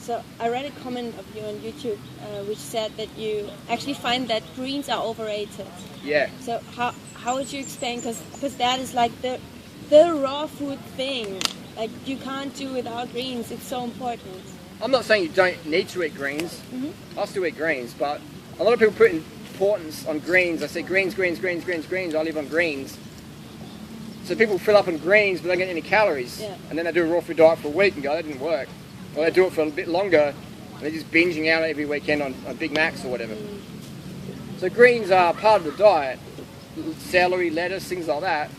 So I read a comment of you on YouTube which said that you actually find that greens are overrated. Yeah. So how would you explain? Because that is like the raw food thing. Like you can't do without greens. It's so important. I'm not saying you don't need to eat greens. I still eat greens, but a lot of people put importance on greens. I say greens, greens, greens, greens, greens. I live on greens. So people fill up on greens, but they don't get any calories. Yeah. And then they do a raw food diet for a week and go, that didn't work. Or they do it for a bit longer, and they're just binging out every weekend on Big Macs or whatever. So greens are part of the diet. Celery, lettuce, things like that.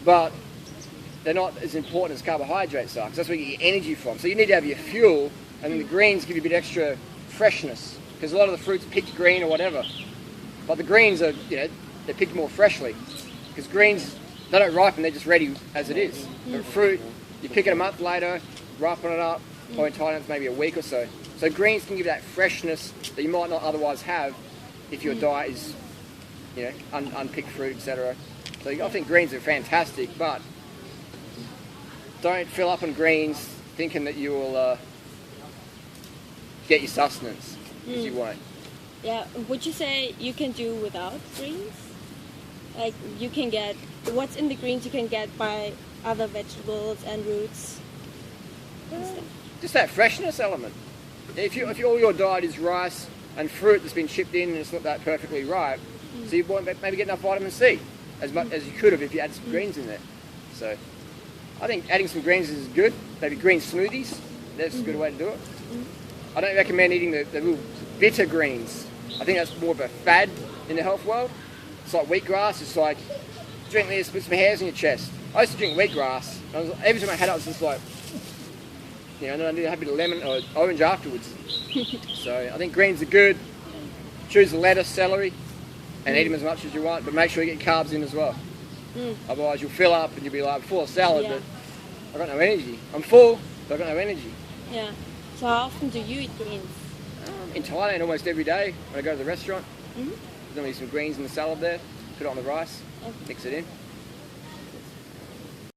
But they're not as important as carbohydrates are, because that's where you get your energy from. So you need to have your fuel, and then the greens give you a bit extra freshness, because a lot of the fruit's picked green or whatever. But the greens are, they're picked more freshly, because greens, they don't ripen, they're just ready as it is. But fruit, you pick it a month later, ripen it up, or in Thailand it's maybe a week or so. So greens can give that freshness that you might not otherwise have if your diet is, unpicked fruit, etc. So I think greens are fantastic, but don't fill up on greens thinking that you will get your sustenance, because you won't. Yeah, would you say you can do without greens? Like you can get, what's in the greens you can get by other vegetables and roots? Just that freshness element. If all your diet is rice and fruit that's been chipped in and it's not that perfectly ripe, so you won't maybe get enough vitamin C as much as you could have if you added some greens in there. So I think adding some greens is good. Maybe green smoothies, that's a good way to do it. I don't recommend eating the little bitter greens. I think that's more of a fad in the health world. It's like wheatgrass. It's like, drink this, put some hairs in your chest. I used to drink wheatgrass. Every time I had it, I was just like, and then I did have a bit of lemon or orange afterwards. So I think greens are good. Choose the lettuce, celery, and eat them as much as you want, but make sure you get carbs in as well. Otherwise you'll fill up and you'll be like, full of salad, but I've got no energy. I'm full, but I've got no energy. Yeah. So how often do you eat greens? In Thailand, almost every day when I go to the restaurant. There's normally some greens in the salad there, put it on the rice, mix it in.